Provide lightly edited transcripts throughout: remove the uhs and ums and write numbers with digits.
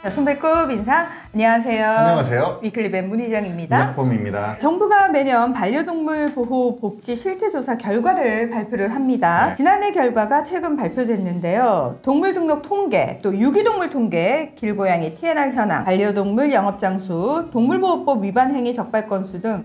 자, 손배꼽 인사. 안녕하세요. 안녕하세요. 위클리벤 문희정입니다. 이학범입니다. 정부가 매년 반려동물 보호 복지 실태조사 결과를 발표를 합니다. 네. 지난해 결과가 최근 발표됐는데요. 동물 등록 통계, 또 유기동물 통계, 길고양이 TNR 현황, 반려동물 영업장수, 동물보호법 위반 행위 적발 건수 등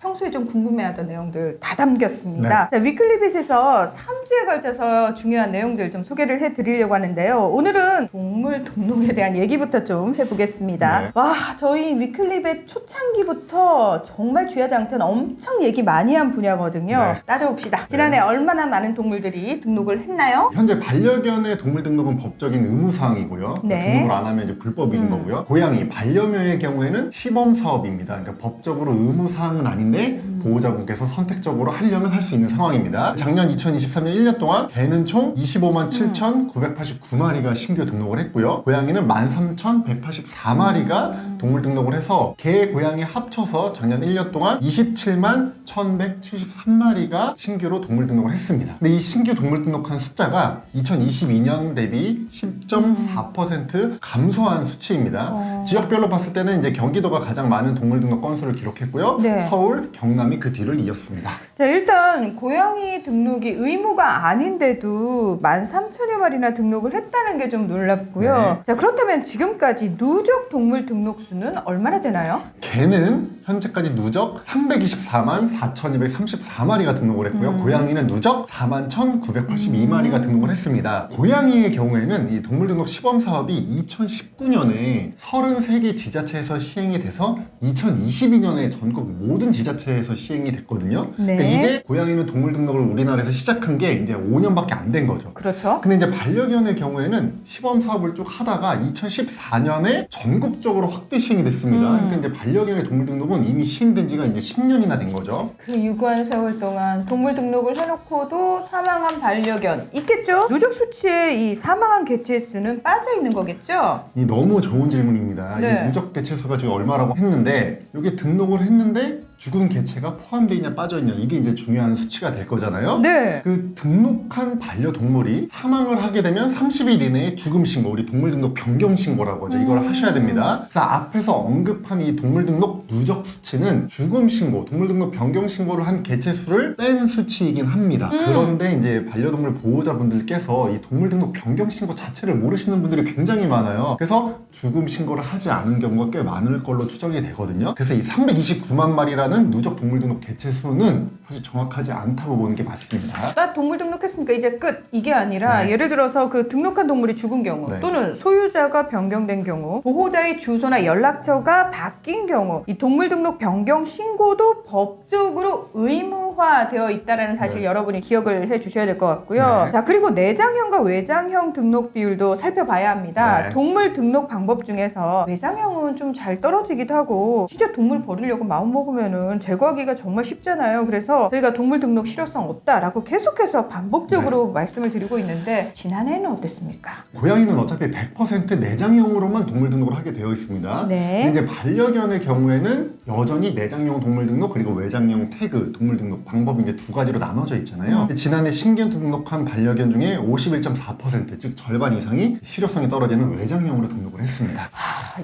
평소에 좀 궁금해하던 내용들 다 담겼습니다. 자, 위클리빗에서 3주에 걸쳐서 중요한 내용들 좀 소개를 해드리려고 하는데요. 오늘은 동물 등록에 대한 얘기부터 좀 해보겠습니다. 네. 저희 위클리벳 초창기부터 정말 주야장천 엄청 얘기 많이 한 분야거든요. 네. 따져봅시다. 지난해 얼마나 많은 동물들이 등록을 했나요? 현재 반려견의 동물 등록은 법적인 의무사항이고요. 네. 등록을 안 하면 이제 불법인 거고요. 고양이, 반려묘의 경우에는 시범사업입니다. 그러니까 법적으로 의무사항은 아닌데 보호자분께서 선택적으로 하려면 할 수 있는 상황입니다. 작년 2023년 1년 동안 개는 총 25만 7,989마리가 신규 등록을 했고요. 고양이는 13,184마리가 동물 등록을 해서 개, 고양이 합쳐서 작년 1년 동안 27만 1,173마리가 신규로 동물 등록을 했습니다. 근데 이 신규 동물 등록한 숫자가 2022년 대비 10.4% 감소한 수치입니다. 지역별로 봤을 때는 이제 경기도가 가장 많은 동물 등록 건수를 기록했고요. 네. 서울, 경남이 그 뒤를 이었습니다. 자, 일단 고양이 등록이 의무가 아닌데도 13,000여 마리나 등록을 했다는 게 좀 놀랍고요. 네. 자, 그렇다면 지금까지 누적 동물 등록 수는 얼마나 되나요? 개는 현재까지 누적 324만 4,234마리가 등록을 했고요. 고양이는 누적 4만 1,982마리가 등록을 했습니다. 고양이의 경우에는 이 동물 등록 시범 사업이 2019년에 33개 지자체에서 시행이 돼서 2022년에 전국 모든 지자체에서 시행이 됐거든요. 네. 그러니까 이제 고양이는 동물 등록을 우리나라에서 시작한 게 이제 5년밖에 안 된 거죠. 그렇죠. 근데 이제 반려견의 경우에는 시범 사업을 쭉 하다가 2014년에 전국적으로 확대 시행이 됐습니다. 그러니까 이제 반려견의 동물 등록은 이미 시행된 지가 이제 10년이나 된 거죠. 그 유구한 세월 동안 동물 등록을 해놓고도 사망한 반려견 있겠죠? 누적 수치에 이 사망한 개체 수는 빠져 있는 거겠죠? 이 너무 좋은 질문입니다. 네. 이 누적 개체 수가 지금 얼마라고 했는데 여기 등록을 했는데 죽은 개체가 포함되어 있냐 빠져 있냐 이게 이제 중요한 수치가 될 거잖아요. 네. 그 등록한 반려동물이 사망을 하게 되면 30일 이내에 죽음 신고, 우리 동물 등록 변경 신고라고 하죠. 이걸 하셔야 됩니다. 그래서 앞에서 언급한 이 동물 등록 누적 수치는 죽음 신고, 동물 등록 변경 신고를 한 개체 수를 뺀 수치이긴 합니다. 그런데 이제 반려동물 보호자분들께서 이 동물 등록 변경 신고 자체를 모르시는 분들이 굉장히 많아요. 그래서 죽음 신고를 하지 않은 경우가 꽤 많을 걸로 추정이 되거든요. 그래서 이 329만 마리라는 누적 동물 등록 개체 수는 사실 정확하지 않다고 보는 게 맞습니다. 나 동물 등록했으니까 이제 끝 이게 아니라 네. 예를 들어서 그 등록한 동물이 죽은 경우 네. 또는 소유자가 변경된 경우 보호자의 주소나 연락처가 바뀐 경우 이 동물 등록 변경 신고도 법적으로 의무화되어 있다는 사실 네. 여러분이 기억을 해 주셔야 될 것 같고요. 네. 자, 그리고 내장형과 외장형 등록 비율도 살펴봐야 합니다. 네. 동물 등록 방법 중에서 외장형은 좀 잘 떨어지기도 하고 진짜 동물 버리려고 마음 먹으면은 제거하기가 정말 쉽잖아요. 그래서 저희가 동물 등록 실효성 없다라고 계속해서 반복적으로 말씀을 드리고 있는데 지난해는 어땠습니까? 고양이는 어차피 100% 내장형으로만 동물 등록을 하게 되어 있습니다. 네. 근데 이제 반려견의 경우에는 여전히 내장형 동물 등록 그리고 외장형 태그 동물 등록 방법이 이제 두 가지로 나눠져 있잖아요. 지난해 신규 등록한 반려견 중에 51.4% 즉 절반 이상이 실효성이 떨어지는 외장형으로 등록을 했습니다.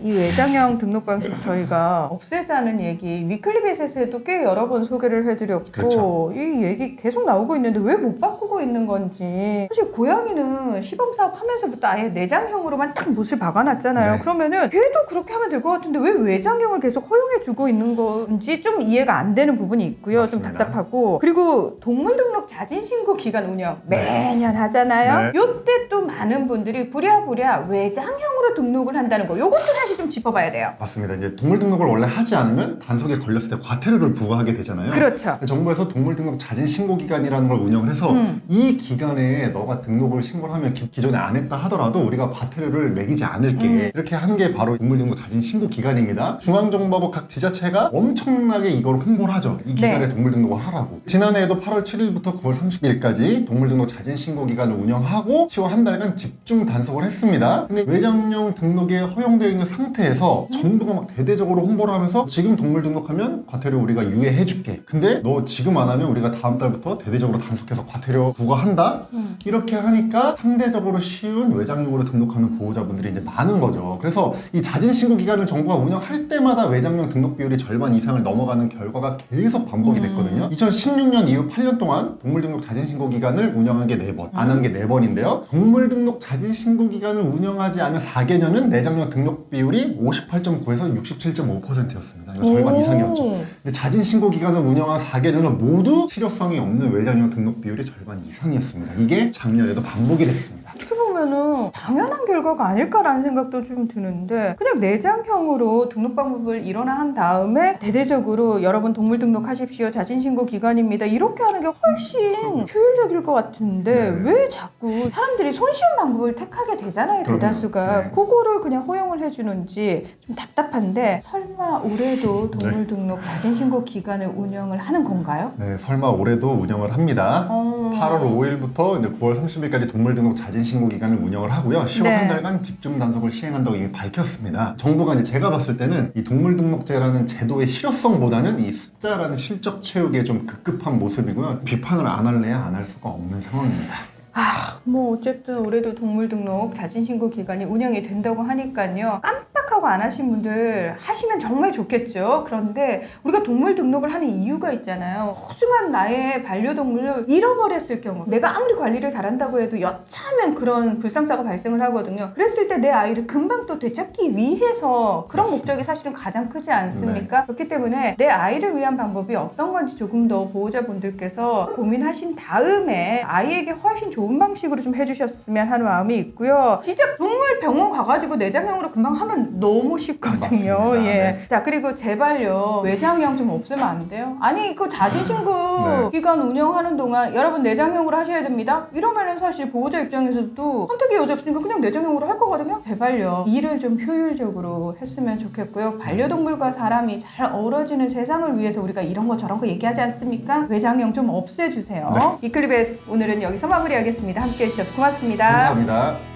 이 외장형 등록 방식 저희가 없애자는 얘기 위클리빗에서도 꽤 여러 번 소개를 해드렸고 그렇죠. 이 얘기 계속 나오고 있는데 왜 못 바꾸고 있는 건지. 사실 고양이는 시범사업 하면서부터 아예 내장형으로만 딱 못을 박아놨잖아요. 네. 그러면은 걔도 그렇게 하면 될 것 같은데 왜 외장형을 계속 허용해주고 있는 건지 좀 이해가 안 되는 부분이 있고요. 맞습니다. 좀 답답하고. 그리고 동물 등록 자진신고 기간 운영 매년 하잖아요. 네. 요때 또 많은 분들이 부랴부랴 외장형으로 등록을 한다는 거 요것도 사실 좀 짚어봐야 돼요. 맞습니다. 이제 동물 등록을 원래 하지 않으면 단속에 걸렸을 때 과태료를 부과하게 되잖아요. 그렇죠. 정부에서 동물 등록 자진 신고 기간이라는 걸 운영을 해서 이 기간에 너가 등록을 신고를 하면 기존에 안 했다 하더라도 우리가 과태료를 매기지 않을게 이렇게 하는 게 바로 동물 등록 자진 신고 기간입니다. 중앙정보부 각 지자체가 엄청나게 이걸 홍보를 하죠. 이 기간에 네. 동물 등록을 하라고. 지난해에도 8월 7일부터 9월 30일까지 동물 등록 자진 신고 기간을 운영하고 10월 한 달간 집중 단속을 했습니다. 근데 외장형 내장형 등록에 허용되어 있는 상태에서 정부가 막 대대적으로 홍보를 하면서 지금 동물 등록하면 과태료 우리가 유예해줄게. 근데 너 지금 안 하면 우리가 다음 달부터 대대적으로 단속해서 과태료 부과한다? 이렇게 하니까 상대적으로 쉬운 외장형으로 등록하는 보호자분들이 이제 많은 거죠. 그래서 이 자진신고 기간을 정부가 운영할 때마다 외장형 등록 비율이 절반 이상을 넘어가는 결과가 계속 반복이 됐거든요. 2016년 이후 8년 동안 동물 등록 자진신고 기간을 운영한 게 4번, 안 하는 게 4번인데요. 동물 등록 자진신고 기간을 운영하지 않은 4개년은 내장형 등록 비율이 58.9에서 67.5%였습니다. 이거 절반 이상이었죠. 근데 자진신고 기간을 운영한 4개년은 모두 실효성이 없는 외장형 등록 비율이 절반 이상이었습니다. 이게 작년에도 반복이 됐습니다. 어떻게 보면은 당연한 결과가 아닐까라는 생각도 좀 드는데 그냥 내장형으로 등록 방법을 일원화한 다음에 대대적으로 여러분 동물 등록하십시오 자진신고 기간입니다 이렇게 하는 게 훨씬 효율적일 것 같은데 네. 왜 자꾸 사람들이 손쉬운 방법을 택하게 되잖아요. 그럼요. 대다수가 네. 그거를 그냥 허용을 해주는지 좀 답답한데 설마 올해도 동물 등록 자진신고 기간을 운영을 하는 건가요? 네, 설마 올해도 운영을 합니다. 8월 5일부터 이제 9월 30일까지 동물 등록 자진신고 기간을 운영을 하고요. 10월 네. 한 달간 집중 단속을 시행한다고 이미 밝혔습니다. 정부가 이제 제가 봤을 때는 이 동물 등록제라는 제도의 실효성보다는 이 숫자라는 실적 채우기에 좀 급급한 모습이고요. 비판을 안 할래야 안 할 수가 없는 상황입니다. 뭐 어쨌든 올해도 동물 등록 자진신고 기간이 운영이 된다고 하니까요. 깜빡하고 안 하신 분들 하시면 정말 좋겠죠. 그런데 우리가 동물 등록을 하는 이유가 있잖아요. 소중한 나의 반려동물을 잃어버렸을 경우 내가 아무리 관리를 잘한다고 해도 여차하면 그런 불상사가 발생을 하거든요. 그랬을 때 내 아이를 금방 또 되찾기 위해서 그런 맞습니다. 목적이 사실은 가장 크지 않습니까? 그렇기 때문에 내 아이를 위한 방법이 어떤 건지 조금 더 보호자분들께서 고민하신 다음에 아이에게 훨씬 좋은 방식으로 좀 해주셨으면 하는 마음이 있고요. 진짜 동물 병원 가가지고 내장형으로 금방 하면 너무 쉽거든요. 맞습니다. 예. 네. 자 그리고 제발요 외장형 좀 없으면 안 돼요? 아니 그 자진신고 네. 기간 운영하는 동안 여러분 내장형으로 하셔야 됩니다. 이러면은 사실 보호자 입장에서도 선택의 여지 없으니까 그냥 내장형으로 할 거거든요. 제발요 일을 좀 효율적으로 했으면 좋겠고요. 반려동물과 사람이 잘 어우러지는 세상을 위해서 우리가 이런 거 저런 거 얘기하지 않습니까? 외장형 좀 없애주세요. 네. 이 클립에 오늘은 여기서 마무리하겠습니다. 함께 해주셔서 고맙습니다. 감사합니다.